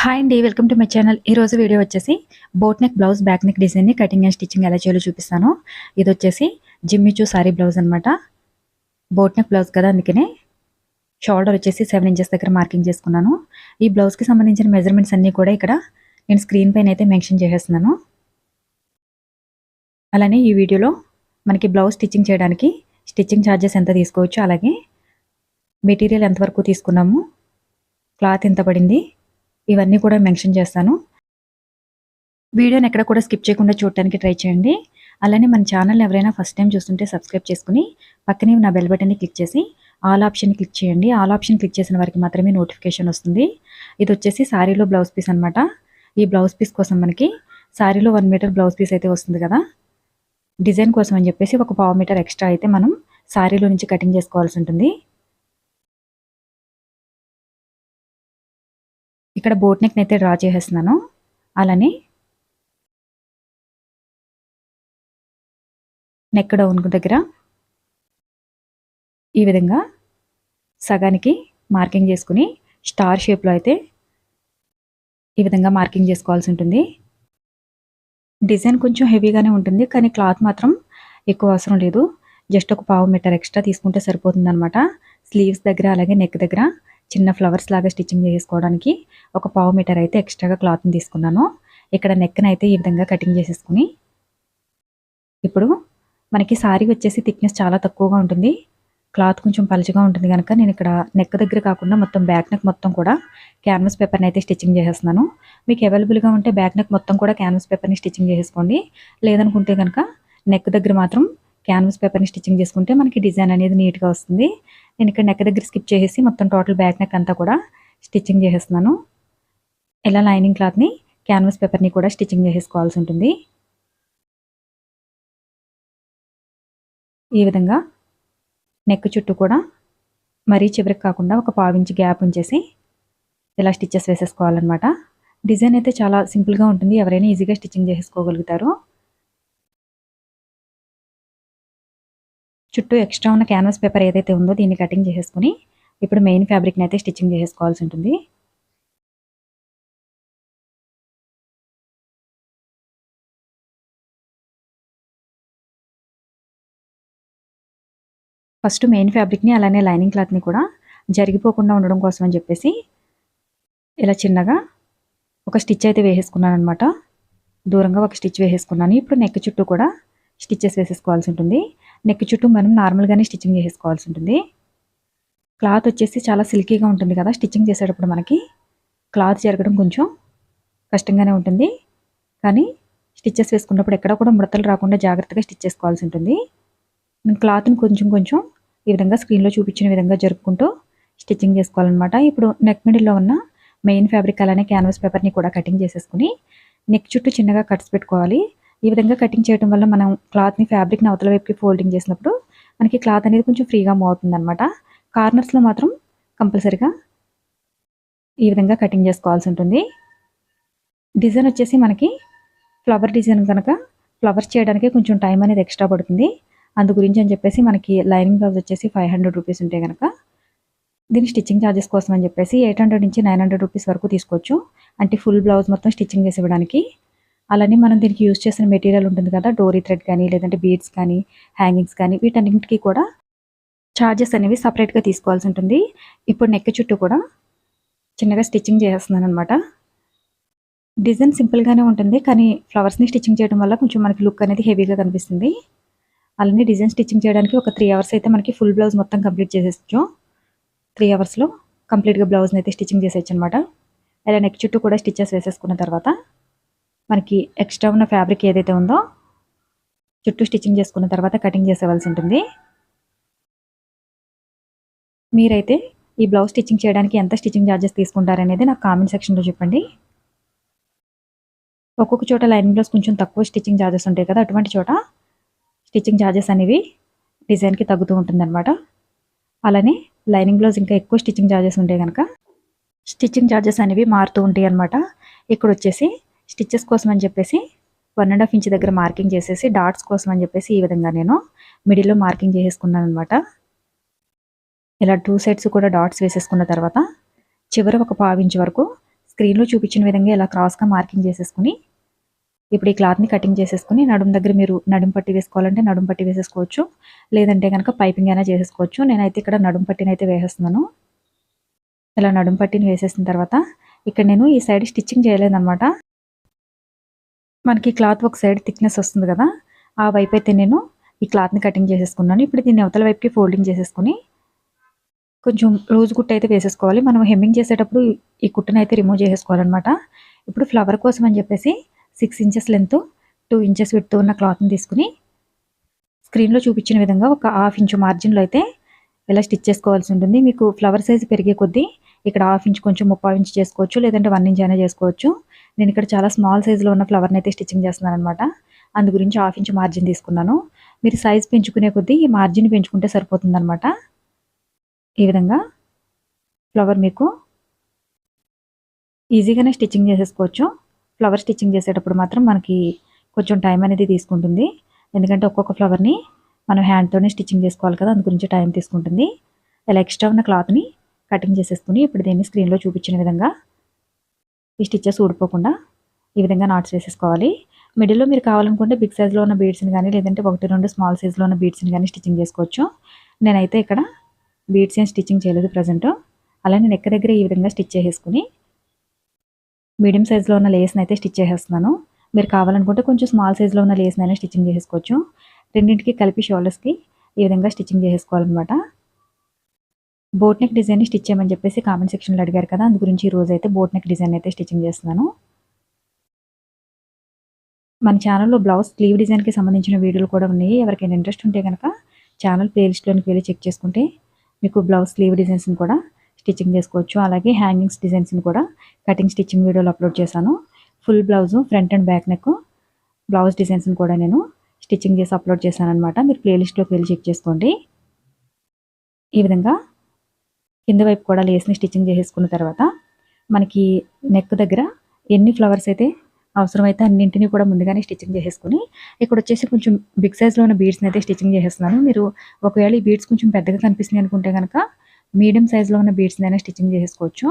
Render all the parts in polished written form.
Hi అండి, welcome to my channel. ఈరోజు video వచ్చేసి boat neck blouse back neck డిజైన్ని కటింగ్ అండ్ స్టిచ్చింగ్ ఎలా చేయాలో చూపిస్తాను. ఇది వచ్చేసి జిమ్మిచూ సారీ బ్లౌజ్ అనమాట. బోట్ నెక్ బ్లౌజ్ కదా, అందుకనే షోల్డర్ వచ్చేసి 7 ఇంచెస్ దగ్గర మార్కింగ్ చేసుకున్నాను. ఈ బ్లౌజ్కి సంబంధించిన మెజర్మెంట్స్ అన్నీ కూడా ఇక్కడ నేను స్క్రీన్ పైన అయితే మెన్షన్ చేసేస్తున్నాను. అలానే ఈ వీడియోలో మనకి బ్లౌజ్ స్టిచ్చింగ్ చేయడానికి స్టిచ్చింగ్ ఛార్జెస్ ఎంత తీసుకోవచ్చు, అలాగే మెటీరియల్ ఎంతవరకు తీసుకున్నాము, క్లాత్ ఎంత పడింది, ఇవన్నీ కూడా మెన్షన్ చేస్తాను. వీడియోని ఎక్కడ కూడా స్కిప్ చేయకుండా చూడటానికి ట్రై చేయండి. అలానే మన ఛానల్ ఎవరైనా ఫస్ట్ టైం చూస్తుంటే సబ్స్క్రైబ్ చేసుకుని పక్కనే నా బెల్ బటన్ని క్లిక్ చేసి ఆల్ ఆప్షన్ క్లిక్ చేయండి. ఆల్ ఆప్షన్ క్లిక్ చేసిన వారికి మాత్రమే నోటిఫికేషన్ వస్తుంది. ఇది వచ్చేసి శారీలో బ్లౌజ్ పీస్ అనమాట. ఈ బ్లౌజ్ పీస్ కోసం మనకి శారీలో 1 మీటర్ బ్లౌజ్ పీస్ అయితే వస్తుంది కదా, డిజైన్ కోసం అని చెప్పేసి ఒక 1/2 మీటర్ ఎక్స్ట్రా అయితే మనం శారీలో నుంచి కటింగ్ చేసుకోవాల్సి ఉంటుంది. ఇక్కడ బోట్ నెక్ అయితే డ్రా చేసేస్తున్నాను. అలానే నెక్ డౌన్ దగ్గర ఈ విధంగా సగానికి మార్కింగ్ చేసుకుని స్టార్ షేప్లో అయితే ఈ విధంగా మార్కింగ్ చేసుకోవాల్సి ఉంటుంది. డిజైన్ కొంచెం హెవీగానే ఉంటుంది, కానీ క్లాత్ మాత్రం ఎక్కువ అవసరం లేదు. జస్ట్ ఒక 1/2 మీటర్ ఎక్స్ట్రా తీసుకుంటే సరిపోతుంది అనమాట. స్లీవ్స్ దగ్గర అలాగే నెక్ దగ్గర చిన్న ఫ్లవర్స్ లాగా స్టిచ్చింగ్ చేసుకోవడానికి ఒక 1/2 మీటర్ అయితే ఎక్స్ట్రాగా క్లాత్ని తీసుకున్నాను. ఇక్కడ నెక్ని అయితే ఈ విధంగా కటింగ్ చేసేసుకుని, ఇప్పుడు మనకి సారీ వచ్చేసి థిక్నెస్ చాలా తక్కువగా ఉంటుంది, క్లాత్ కొంచెం పలుచగా ఉంటుంది కనుక నేను ఇక్కడ నెక్ దగ్గర కాకుండా మొత్తం బ్యాక్ నెక్ మొత్తం కూడా క్యాన్వాస్ పేపర్ని అయితే స్టిచ్చింగ్ చేసేస్తున్నాను. మీకు అవైలబుల్గా ఉంటే బ్యాక్ నెక్ మొత్తం కూడా క్యాన్వాస్ పేపర్ని స్టిచ్చింగ్ చేసుకోండి. లేదనుకుంటే కనుక నెక్ దగ్గర మాత్రం క్యాన్వాస్ పేపర్ని స్టిచ్చింగ్ చేసుకుంటే మనకి డిజైన్ అనేది నీట్గా వస్తుంది. నేను ఇక్కడ నెక్ దగ్గర స్కిప్ చేసేసి మొత్తం టోటల్ బ్యాక్ నెక్ అంతా కూడా స్టిచ్చింగ్ చేసేస్తున్నాను. ఇలా లైనింగ్ క్లాత్ని క్యాన్వాస్ పేపర్ని కూడా స్టిచ్చింగ్ చేసుకోవాల్సి ఉంటుంది. ఈ విధంగా నెక్ చుట్టూ కూడా మరీ చివరికి కాకుండా ఒక 1/2 ఇంచ్ గ్యాప్ ఉంచేసి ఇలా స్టిచ్చెస్ వేసేసుకోవాలన్నమాట. డిజైన్ అయితే చాలా సింపుల్గా ఉంటుంది, ఎవరైనా ఈజీగా స్టిచ్చింగ్ చేసుకోగలుగుతారు. చుట్టూ ఎక్స్ట్రా ఉన్న క్యాన్వాస్ పేపర్ ఏదైతే ఉందో దీన్ని కటింగ్ చేసేసుకుని ఇప్పుడు మెయిన్ ఫ్యాబ్రిక్ని అయితే స్టిచ్చింగ్ చేసుకోవాల్సి ఉంటుంది. ఫస్ట్ మెయిన్ ఫ్యాబ్రిక్ని అలానే లైనింగ్ క్లాత్ని కూడా జరిగిపోకుండా ఉండడం కోసం అని చెప్పేసి ఇలా చిన్నగా ఒక స్టిచ్ అయితే వేసేసుకున్నాను అనమాట. దూరంగా ఒక స్టిచ్ వేసేసుకున్నాను. ఇప్పుడు నెక్ చుట్టూ కూడా స్టిచ్చెస్ వేసేసుకోవాల్సి ఉంటుంది. నెక్ చుట్టూ మనం నార్మల్గానే స్టిచ్చింగ్ చేసుకోవాల్సి ఉంటుంది. క్లాత్ వచ్చేసి చాలా సిల్కీగా ఉంటుంది కదా, స్టిచ్చింగ్ చేసేటప్పుడు మనకి క్లాత్ జరగడం కొంచెం కష్టంగానే ఉంటుంది, కానీ స్టిచ్చెస్ వేసుకున్నప్పుడు ఎక్కడ కూడా ముడతలు రాకుండా జాగ్రత్తగా స్టిచ్ చేసుకోవాల్సి ఉంటుంది. నేను క్లాత్ని కొంచెం కొంచెం ఈ విధంగా స్క్రీన్లో చూపించిన విధంగా జరుపుకుంటూ స్టిచ్చింగ్ చేసుకోవాలన్నమాట. ఇప్పుడు నెక్ మిడిల్లో ఉన్న మెయిన్ ఫ్యాబ్రిక్ అలానే క్యాన్వాస్ పేపర్ని కూడా కటింగ్ చేసేసుకుని నెక్ చుట్టూ చిన్నగా కట్స్ పెట్టుకోవాలి. ఈ విధంగా కటింగ్ చేయడం వల్ల మనం క్లాత్ని ఫ్యాబ్రిక్ని అవతల వైపుకి ఫోల్డింగ్ చేసినప్పుడు మనకి క్లాత్ అనేది కొంచెం ఫ్రీగా మూవ్ అవుతుంది అనమాట. కార్నర్స్లో మాత్రం కంపల్సరీగా ఈ విధంగా కటింగ్ చేసుకోవాల్సి ఉంటుంది. డిజైన్ వచ్చేసి మనకి ఫ్లవర్ డిజైన్ కనుక ఫ్లవర్స్ చేయడానికి కొంచెం టైం అనేది ఎక్స్ట్రా పడుతుంది. అందు గురించి అని చెప్పేసి మనకి లైనింగ్ బ్లౌజ్ వచ్చేసి 500 రూపీస్ ఉంటే కనుక దీని స్టిచ్చింగ్ ఛార్జెస్ కోసం అని చెప్పేసి 800 నుంచి 900 రూపీస్ వరకు తీసుకోవచ్చు. అంటే ఫుల్ బ్లౌజ్ మొత్తం స్టిచ్చింగ్ చేసి ఇవ్వడానికి. అలానే మనం దీనికి యూజ్ చేసిన మెటీరియల్ ఉంటుంది కదా, డోరీ థ్రెడ్ కానీ లేదంటే బీడ్స్ కానీ హ్యాంగింగ్స్ కానీ వీటన్నింటికి కూడా ఛార్జెస్ అనేవి సపరేట్గా తీసుకోవాల్సి ఉంటుంది. ఇప్పుడు నెక్ చుట్టూ కూడా చిన్నగా స్టిచ్చింగ్ చేసేస్తున్నాను అనమాట. డిజైన్ సింపుల్గానే ఉంటుంది, కానీ ఫ్లవర్స్ని స్టిచ్చింగ్ చేయడం వల్ల కొంచెం మనకి లుక్ అనేది హెవీగా కనిపిస్తుంది. అలానే డిజైన్ స్టిచ్చింగ్ చేయడానికి ఒక 3 అవర్స్ అయితే మనకి ఫుల్ బ్లౌజ్ మొత్తం కంప్లీట్ చేసేయచ్చు. 3 అవర్స్లో కంప్లీట్గా బ్లౌజ్ని అయితే స్టిచ్చింగ్ చేసేయచ్చు అనమాట. ఇలా నెక్ చుట్టూ కూడా స్టిచ్చెస్ వేసేసుకున్న తర్వాత మనకి ఎక్స్ట్రా ఉన్న ఫ్యాబ్రిక్ ఏదైతే ఉందో చుట్టూ స్టిచ్చింగ్ చేసుకున్న తర్వాత కటింగ్ చేసేవలసి ఉంటుంది. మీరైతే ఈ బ్లౌజ్ స్టిచ్చింగ్ చేయడానికి ఎంత స్టిచ్చింగ్ ఛార్జెస్ తీసుకుంటారనేది నాకు కామెంట్ సెక్షన్లో చెప్పండి. ఒక్కొక్క చోట లైనింగ్ బ్లౌజ్ కొంచెం తక్కువ స్టిచ్చింగ్ ఛార్జెస్ ఉంటాయి కదా, అటువంటి చోట స్టిచ్చింగ్ ఛార్జెస్ అనేవి డిజైన్కి తగ్గుతూ ఉంటుందన్నమాట. అలానే లైనింగ్ బ్లౌజ్ ఇంకా ఎక్కువ స్టిచ్చింగ్ ఛార్జెస్ ఉంటే కనుక స్టిచ్చింగ్ ఛార్జెస్ అనేవి మారుతూ ఉంటాయి అన్నమాట. ఇక్కడ వచ్చేసి స్టిచ్చెస్ కోసం అని చెప్పేసి 1.5 ఇంచ్ దగ్గర మార్కింగ్ చేసేసి డాట్స్ కోసం అని చెప్పేసి ఈ విధంగా నేను మిడిల్లో మార్కింగ్ చేసేసుకున్నాను అనమాట. ఇలా 2 సైడ్స్ కూడా డాట్స్ వేసేసుకున్న తర్వాత చివరి ఒక 1/2 ఇంచ్ వరకు స్క్రీన్లో చూపించిన విధంగా ఇలా క్రాస్గా మార్కింగ్ చేసేసుకుని ఇప్పుడు ఈ క్లాత్ని కటింగ్ చేసేసుకుని నడుము దగ్గర మీరు నడుము పట్టి వేసుకోవాలంటే నడుము పట్టి వేసేసుకోవచ్చు, లేదంటే కనుక పైపింగ్ అయినా చేసేసుకోవచ్చు. నేనైతే ఇక్కడ నడుము పట్టిని అయితే వేసేస్తున్నాను. ఇలా నడుము పట్టిని వేసేసిన తర్వాత ఇక్కడ నేను ఈ సైడ్ స్టిచ్చింగ్ చేయలేదన్నమాట. మనకి క్లాత్ ఒక సైడ్ థిక్నెస్ వస్తుంది కదా, ఆ వైపు అయితే నేను ఈ క్లాత్ని కటింగ్ చేసేసుకున్నాను. ఇప్పుడు దీన్ని అవతల వైపుకి ఫోల్డింగ్ చేసేసుకుని కొంచెం లూజ్ కుట్టు అయితే వేసేసుకోవాలి. మనం హెమ్మింగ్ చేసేటప్పుడు ఈ కుట్టును అయితే రిమూవ్ చేసేసుకోవాలన్నమాట. ఇప్పుడు ఫ్లవర్ కోసం అని చెప్పేసి 6 ఇంచెస్ లెంత్ 2 ఇంచెస్ విడ్త్ ఉన్న క్లాత్ని తీసుకుని స్క్రీన్లో చూపించిన విధంగా ఒక 1/2 ఇంచు మార్జిన్లో అయితే ఇలా స్టిచ్ చేసుకోవాల్సి ఉంటుంది. మీకు ఫ్లవర్ సైజు పెరిగే కొద్దీ ఇక్కడ 1/2 ఇంచ్ కొంచెం 3/4 ఇంచ్ చేసుకోవచ్చు, లేదంటే 1 ఇంచ్ అయినా చేసుకోవచ్చు. నేను ఇక్కడ చాలా స్మాల్ సైజులో ఉన్న ఫ్లవర్ని అయితే స్టిచ్చింగ్ చేస్తున్నాను అనమాట. అందు గురించి 1/2 ఇంచ్ మార్జిన్ తీసుకున్నాను. మీరు సైజ్ పెంచుకునే కొద్దీ ఈ మార్జిన్ పెంచుకుంటే సరిపోతుంది అనమాట. ఈ విధంగా ఫ్లవర్ మీకు ఈజీగానే స్టిచ్చింగ్ చేసేసుకోవచ్చు. ఫ్లవర్ స్టిచ్చింగ్ చేసేటప్పుడు మాత్రం మనకి కొంచెం టైం అనేది తీసుకుంటుంది, ఎందుకంటే ఒక్కొక్క ఫ్లవర్ని మనం హ్యాండ్తోనే స్టిచ్చింగ్ చేసుకోవాలి కదా, అందు గురించి టైం తీసుకుంటుంది. ఇలా ఎక్స్ట్రా ఉన్న క్లాత్ని కటింగ్ చేసేసుకుని ఇప్పుడు దీన్ని స్క్రీన్లో చూపించిన విధంగా ఈ స్టిచ్చెస్ ఊడిపోకుండా ఈ విధంగా నాట్స్ వేసేసుకోవాలి. మిడిల్లో మీరు కావాలనుకుంటే బిగ్ సైజ్లో ఉన్న బీడ్స్ని కానీ, లేదంటే 1-2 స్మాల్ సైజ్లో ఉన్న బీడ్స్ని కానీ స్టిచ్చింగ్ చేసుకోవచ్చు. నేనైతే ఇక్కడ బీడ్స్ ఏం స్టిచ్చింగ్ చేయలేదు ప్రజెంట్. అలానే నెక్ దగ్గర ఈ విధంగా స్టిచ్ చేసేసుకుని మీడియం సైజులో ఉన్న లేస్ని అయితే స్టిచ్ చేసేస్తున్నాను. మీరు కావాలనుకుంటే కొంచెం స్మాల్ సైజులో ఉన్న లేస్ని అయినా స్టిచ్చింగ్ చేసుకోవచ్చు. రెండింటికి కలిపి షోల్డర్స్కి ఈ విధంగా స్టిచ్చింగ్ చేసేసుకోవాలన్నమాట. బోట్ నెక్ డిజైన్ స్టిచ్ చేయమని చెప్పేసి కామెంట్ సెక్షన్లో అడిగారు కదా, అందు గురించి ఈరోజు అయితే బోట్ నెక్ డిజైన్ అయితే స్టిచ్చింగ్ చేస్తున్నాను. మన ఛానల్లో బ్లౌజ్ స్లీవ్ డిజైన్కి సంబంధించిన వీడియోలు కూడా ఉన్నాయి. ఎవరికైనా ఇంట్రెస్ట్ ఉంటే కనుక ఛానల్ ప్లేలిస్ట్లోనికి వెళ్ళి చెక్ చేసుకుంటే మీకు బ్లౌజ్ స్లీవ్ డిజైన్స్ని కూడా స్టిచ్చింగ్ చేసుకోవచ్చు. అలాగే హ్యాంగింగ్స్ డిజైన్స్ని కూడా కటింగ్ స్టిచ్చింగ్ వీడియోలు అప్లోడ్ చేశాను. Full blouse front and back neck blouse డిజైన్స్ని కూడా నేను స్టిచ్చింగ్ చేసి అప్లోడ్ చేశాను అనమాట. మీరు ప్లేలిస్ట్లోకి వెళ్ళి చెక్ చేసుకోండి. ఈ విధంగా కింద వైపు కూడా లేస్ని స్టిచ్చింగ్ చేసేసుకున్న తర్వాత మనకి నెక్ దగ్గర ఎన్ని ఫ్లవర్స్ అయితే అవసరమైతే అన్నింటినీ కూడా ముందుగానే స్టిచ్చింగ్ చేసేసుకుని ఇక్కడ వచ్చేసి కొంచెం బిగ్ సైజ్లో ఉన్న బీడ్స్ని అయితే స్టిచ్చింగ్ చేసేస్తున్నాను. మీరు ఒకవేళ ఈ బీడ్స్ కొంచెం పెద్దగా కనిపిస్తున్నాయి అనుకుంటే కనుక మీడియం సైజులో ఉన్న బీడ్స్ని అయినా స్టిచ్చింగ్ చేసేసుకోవచ్చు.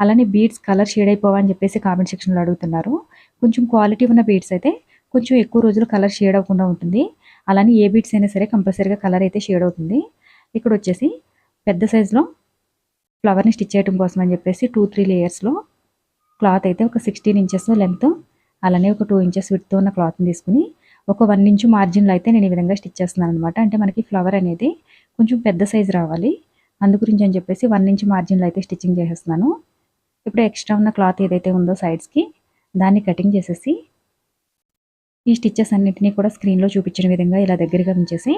అలానే బీడ్స్ కలర్ షేడ్ అయిపోవా అని చెప్పేసి కామెంట్ సెక్షన్లో అడుగుతున్నారు. కొంచెం క్వాలిటీ ఉన్న బీడ్స్ అయితే కొంచెం ఎక్కువ రోజులు కలర్ షేడ్ అవ్వకుండా ఉంటుంది. అలానే ఏ బీడ్స్ అయినా సరే కంపల్సరీగా కలర్ అయితే షేడ్ అవుతుంది. ఇక్కడ వచ్చేసి పెద్ద సైజులో ఫ్లవర్ని స్టిచ్ చేయడం కోసం అని చెప్పేసి 2-3 లేయర్స్లో క్లాత్ అయితే ఒక 16 ఇంచెస్ లెంత్, అలానే ఒక 2 ఇంచెస్ విడ్త్ ఉన్న క్లాత్ని తీసుకుని ఒక 1 ఇంచు మార్జిన్లో అయితే నేను ఈ విధంగా స్టిచ్ చేస్తున్నాను అనమాట. అంటే మనకి ఫ్లవర్ అనేది కొంచెం పెద్ద సైజు రావాలి, అందు గురించి అని చెప్పేసి 1 ఇంచు మార్జిన్లో అయితే స్టిచ్చింగ్ చేసేస్తున్నాను. ఇప్పుడు ఎక్స్ట్రా ఉన్న క్లాత్ ఏదైతే ఉందో సైడ్స్కి దాన్ని కటింగ్ చేసేసి ఈ స్టిచ్చెస్ అన్నింటినీ కూడా స్క్రీన్లో చూపించిన విధంగా ఇలా దగ్గరగా ఉంచేసి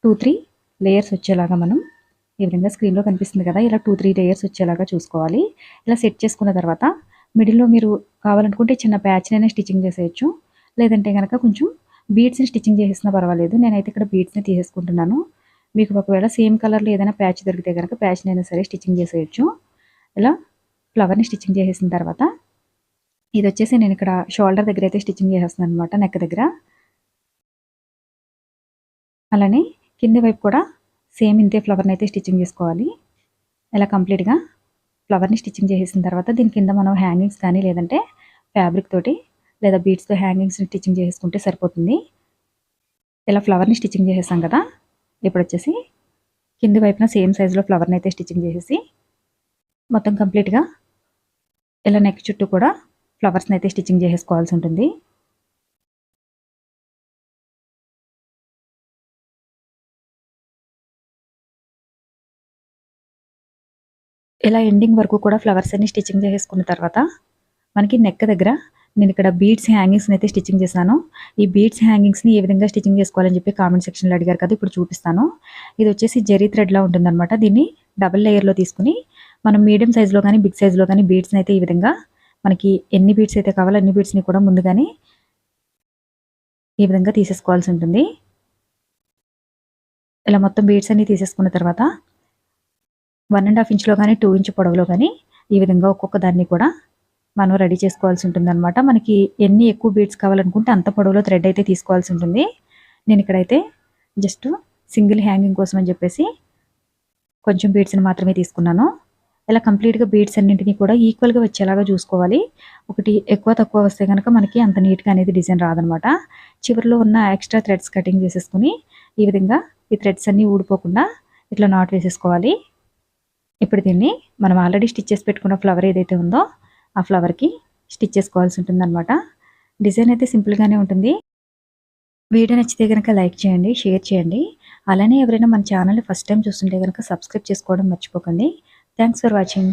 2-3 లేయర్స్ వచ్చేలాగా మనం ఈ విధంగా స్క్రీన్లో కనిపిస్తుంది కదా, ఇలా 2-3 లేయర్స్ వచ్చేలాగా చూసుకోవాలి. ఇలా సెట్ చేసుకున్న తర్వాత మిడిల్లో మీరు కావాలనుకుంటే చిన్న ప్యాచ్నైనా స్టిచ్చింగ్ చేసేయచ్చు, లేదంటే కనుక కొంచెం బీడ్స్ని స్టిచ్చింగ్ చేసేసినా పర్వాలేదు. నేనైతే ఇక్కడ బీడ్స్ని తీసేసుకుంటున్నాను. మీకు ఒకవేళ సేమ్ కలర్లో ఏదైనా ప్యాచ్ దొరికితే కనుక ప్యాచ్నైనా సరే స్టిచ్చింగ్ చేసేయచ్చు. ఇలా ఫ్లవర్ని స్టిచ్చింగ్ చేసేసిన తర్వాత ఇది వచ్చేసి నేను ఇక్కడ షోల్డర్ దగ్గర అయితే స్టిచ్చింగ్ చేసేస్తున్నాను అనమాట, నెక్ దగ్గర. అలానే కింద వైపు కూడా సేమ్ ఇంతే ఫ్లవర్ని అయితే స్టిచ్చింగ్ చేసుకోవాలి. ఇలా కంప్లీట్గా ఫ్లవర్ని స్టిచ్చింగ్ చేసేసిన తర్వాత దీని కింద మనం హ్యాంగింగ్స్ కానీ, లేదంటే ఫ్యాబ్రిక్ తోటి లేదా బీడ్స్తో హ్యాంగింగ్స్ని స్టిచ్చింగ్ చేసుకుంటే సరిపోతుంది. ఇలా ఫ్లవర్ని స్టిచ్చింగ్ చేసేసాం కదా, ఇప్పుడు వచ్చేసి కింది వైపున సేమ్ సైజులో ఫ్లవర్ని అయితే స్టిచ్చింగ్ చేసేసి మొత్తం కంప్లీట్గా ఇలా నెక్ చుట్టూ కూడా ఫ్లవర్స్ని అయితే స్టిచ్చింగ్ చేసేసుకోవాల్సి ఉంటుంది. ఇలా ఎండింగ్ వరకు కూడా ఫ్లవర్స్ అన్ని స్టిచ్చింగ్ చేసేసుకున్న తర్వాత మనకి నెక్ దగ్గర నేను ఇక్కడ బీడ్స్ హ్యాంగింగ్స్ని అయితే స్టిచ్చింగ్ చేశాను. ఈ బీడ్స్ హ్యాంగింగ్స్ని ఏ విధంగా స్టిచ్చింగ్ చేసుకోవాలని చెప్పి కామెంట్ సెక్షన్లో అడిగారు కదా, ఇప్పుడు చూపిస్తాను. ఇది వచ్చేసి జరీ థ్రెడ్లా ఉంటుందన్నమాట. దీన్ని డబుల్ లేయర్లో తీసుకుని మనం మీడియం సైజులో కానీ బిగ్ సైజులో కానీ బీడ్స్ని అయితే ఈ విధంగా మనకి ఎన్ని బీడ్స్ అయితే కావాలో అన్ని బీడ్స్ని కూడా ముందుగానే ఈ విధంగా తీసేసుకోవాల్సి ఉంటుంది. ఇలా మొత్తం బీడ్స్ అన్ని తీసేసుకున్న తర్వాత 1.5 ఇంచ్లో కానీ 2 ఇంచ్ పొడవులో కానీ ఈ విధంగా ఒక్కొక్క దాన్ని కూడా మనం రెడీ చేసుకోవాల్సి ఉంటుంది అనమాట. మనకి ఎన్ని ఎక్కువ బీడ్స్ కావాలనుకుంటే అంత పొడవులో థ్రెడ్ అయితే తీసుకోవాల్సి ఉంటుంది. నేను ఇక్కడైతే జస్ట్ సింగిల్ హ్యాంగింగ్ కోసం అని చెప్పేసి కొంచెం బీడ్స్ని మాత్రమే తీసుకున్నాను. ఇలా కంప్లీట్‌గా బీడ్స్ అన్నింటిని కూడా ఈక్వల్‌గా వచ్చేలాగా చూసుకోవాలి. ఒకటి ఎక్కువ తక్కువ వస్తే గనక మనకి అంత నీట్‌గా అనేది డిజైన్ రాదనమాట. చివరిలో ఉన్న ఎక్స్‌ట్రా థ్రెడ్స్ కటింగ్ చేసేసుకొని ఈ విధంగా ఈ థ్రెడ్స్ అన్నీ ఊడిపోకుండా ఇట్లా నాట్ వేసేసుకోవాలి. ఇప్పుడు దీన్ని మనం ఆల్రెడీ స్టిచ్ చేసి పెట్టుకున్న ఫ్లవర్ ఏదైతే ఉందో ఆ ఫ్లవర్‌కి స్టిచ్ చేసుకోవాల్సి ఉంటుందనమాట. డిజైన్ అయితే సింపుల్‌గానే ఉంటుంది. వీడియో నచ్చితే గనక లైక్ చేయండి, షేర్ చేయండి. అలానే ఎవరైనా మన ఛానల్‌ని ఫస్ట్ టైమ్ చూస్తుంటే గనక సబ్స్క్రైబ్ చేసుకోవడం మర్చిపోకండి. Thanks for watching.